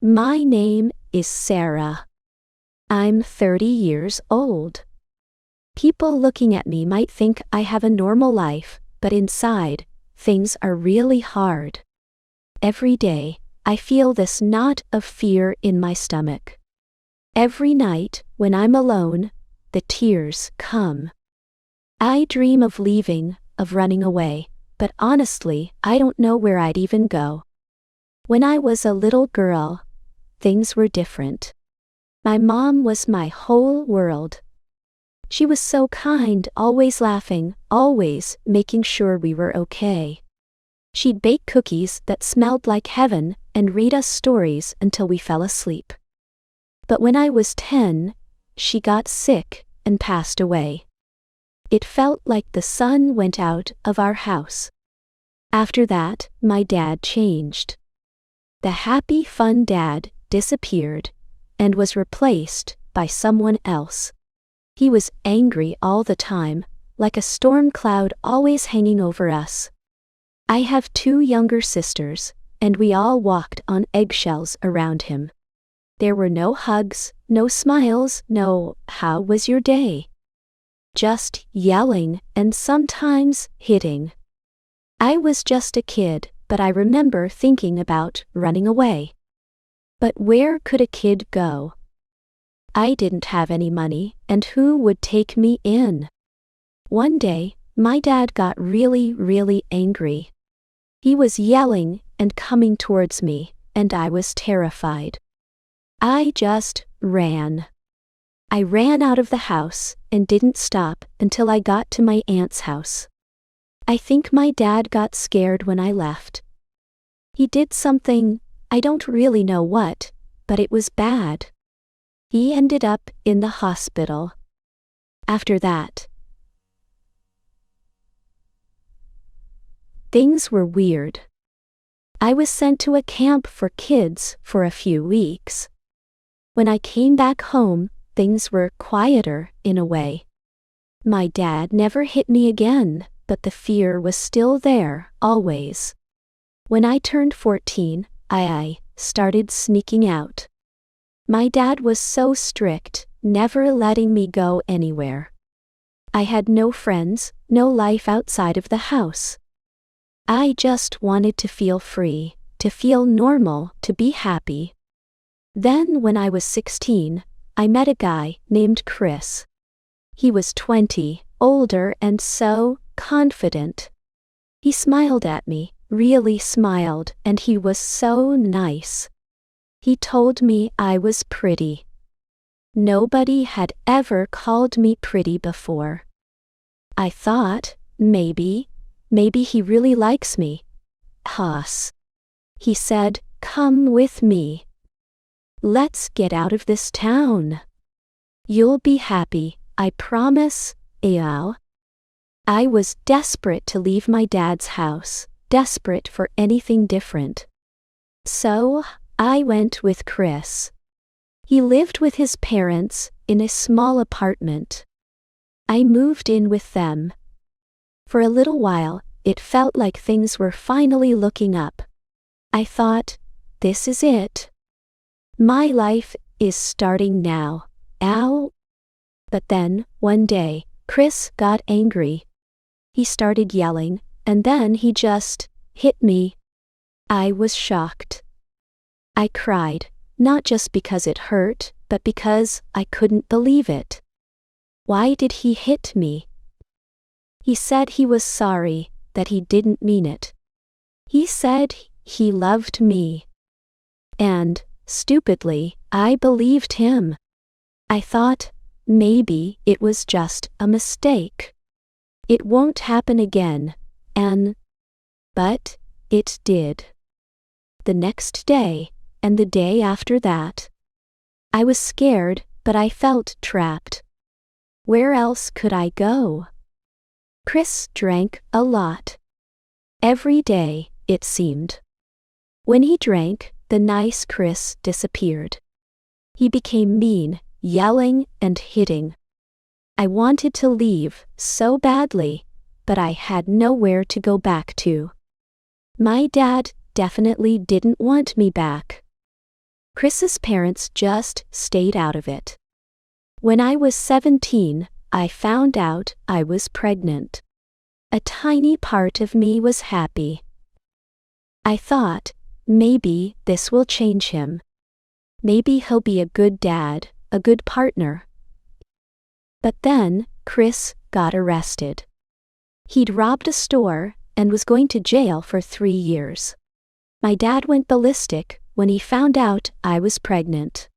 My name is Sarah. I'm 30 years old. People looking at me might think I have a normal life, but inside, things are really hard. Every day, I feel this knot of fear in my stomach. Every night, when I'm alone, the tears come. I dream of leaving, of running away, but honestly, I don't know where I'd even go. When I was a little girl, things were different. My mom was my whole world. She was so kind, always laughing, always making sure we were okay. She'd bake cookies that smelled like heaven and read us stories until we fell asleep. But when I was 10, she got sick and passed away. It felt like the sun went out of our house. After that, my dad changed. The happy, fun dad disappeared and was replaced by someone else. He was angry all the time, like a storm cloud always hanging over us. I have 2 younger sisters, and we all walked on eggshells around him. There were no hugs, no smiles, no "How was your day?" Just yelling and sometimes hitting. I was just a kid, but I remember thinking about running away. But where could a kid go? I didn't have any money, and who would take me in? One day, my dad got really angry. He was yelling and coming towards me, and I was terrified. I just ran. I ran out of the house and didn't stop until I got to my aunt's house. I think my dad got scared when I left. He did something, I don't really know what, but it was bad. He ended up in the hospital. After that, things were weird. I was sent to a camp for kids for a few weeks. When I came back home, things were quieter in a way. My dad never hit me again, but the fear was still there, always. When I turned 14, I started sneaking out. My dad was so strict, never letting me go anywhere. I had no friends, no life outside of the house. I just wanted to feel free, to feel normal, to be happy. Then when I was 16, I met a guy named Chris. He was 20, older and so confident. He smiled at me, really smiled, and he was so nice. He told me I was pretty. Nobody had ever called me pretty before. I thought, maybe he really likes me. Haas. He said, "Come with me. Let's get out of this town. You'll be happy, I promise, Eyal." I was desperate to leave my dad's house, desperate for anything different. So, I went with Chris. He lived with his parents in a small apartment. I moved in with them. For a little while, it felt like things were finally looking up. I thought, this is it. My life is starting now. Ow! But then, one day, Chris got angry. He started yelling, and then he just hit me. I was shocked. I cried, not just because it hurt, but because I couldn't believe it. Why did he hit me? He said he was sorry, that he didn't mean it. He said he loved me. And, stupidly, I believed him. I thought, maybe it was just a mistake. It won't happen again, but it did. The next day, and the day after that, I was scared, but I felt trapped. Where else could I go? Chris drank a lot. Every day, it seemed. When he drank, the nice Chris disappeared. He became mean, yelling and hitting. I wanted to leave so badly, but I had nowhere to go back to. My dad definitely didn't want me back. Chris's parents just stayed out of it. When I was 17, I found out I was pregnant. A tiny part of me was happy. I thought, maybe this will change him. Maybe he'll be a good dad, a good partner. But then, Chris got arrested. He'd robbed a store and was going to jail for 3 years. My dad went ballistic when he found out I was pregnant.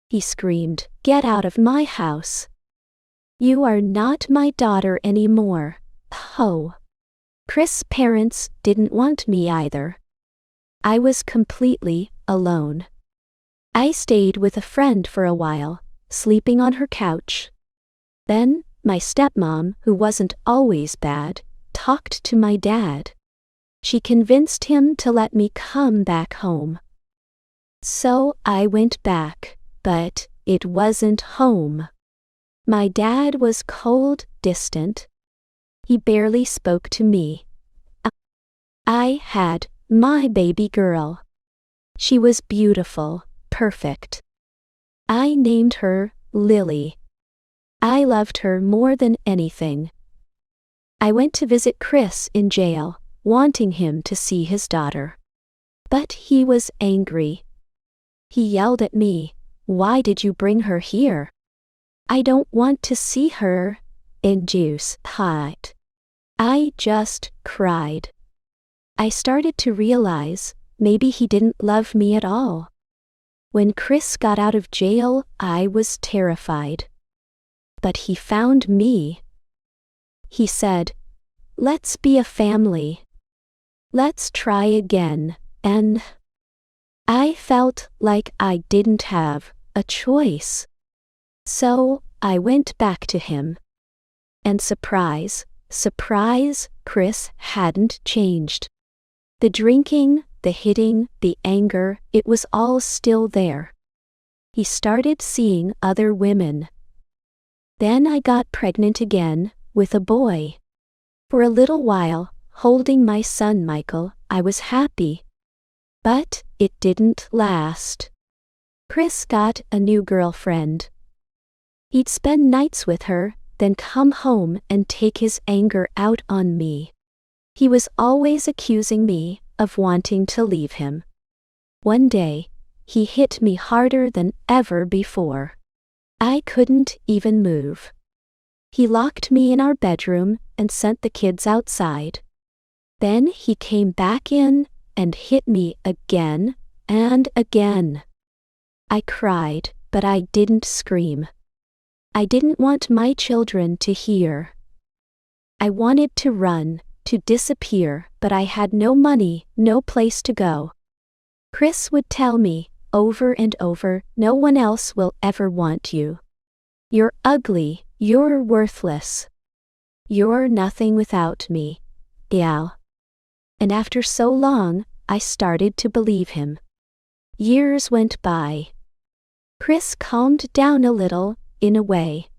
He screamed, "Get out of my house. You are not my daughter anymore." Oh. Chris' parents didn't want me either. I was completely alone. I stayed with a friend for a while, sleeping on her couch. Then, my stepmom, who wasn't always bad, talked to my dad. She convinced him to let me come back home. So I went back, but it wasn't home. My dad was cold, distant. He barely spoke to me. I had my baby girl. She was beautiful, perfect. I named her Lily. I loved her more than anything. I went to visit Chris in jail, wanting him to see his daughter. But he was angry. He yelled at me, "Why did you bring her here? I don't want to see her." Induce hot. I just cried. I started to realize maybe he didn't love me at all. When Chris got out of jail, I was terrified. But he found me. He said, "Let's be a family. Let's try again," and I felt like I didn't have a choice. So I went back to him. And surprise, Chris hadn't changed. The drinking, the hitting, the anger, it was all still there. He started seeing other women. Then I got pregnant again, with a boy. For a little while, holding my son Michael, I was happy. But it didn't last. Chris got a new girlfriend. He'd spend nights with her, then come home and take his anger out on me. He was always accusing me of wanting to leave him. One day, he hit me harder than ever before. I couldn't even move. He locked me in our bedroom and sent the kids outside. Then he came back in and hit me again and again. I cried, but I didn't scream. I didn't want my children to hear. I wanted to run, to disappear, but I had no money, no place to go. Chris would tell me, over and over, "No one else will ever want you. You're ugly, you're worthless. You're nothing without me." Yeah. And after so long, I started to believe him. Years went by. Chris calmed down a little, in a way.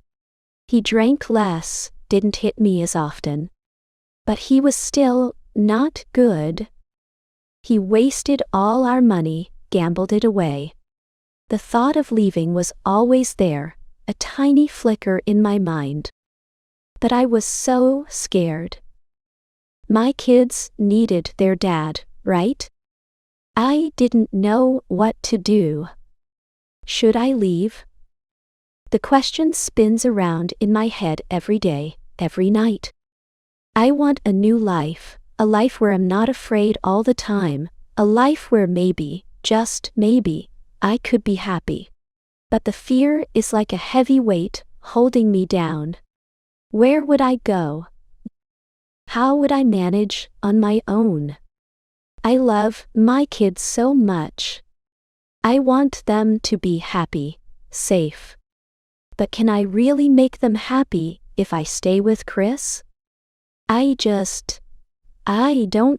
He drank less, didn't hit me as often. But he was still not good. He wasted all our money, gambled it away. The thought of leaving was always there, a tiny flicker in my mind. But I was so scared. My kids needed their dad, right? I didn't know what to do. Should I leave? The question spins around in my head every day, every night. I want a new life, a life where I'm not afraid all the time, a life where maybe, just maybe, I could be happy. But the fear is like a heavy weight, holding me down. Where would I go? How would I manage on my own? I love my kids so much. I want them to be happy, safe. But can I really make them happy if I stay with Chris? I don't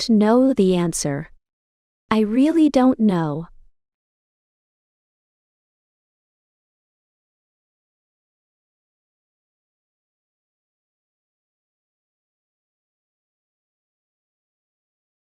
know the answer. I really don't know.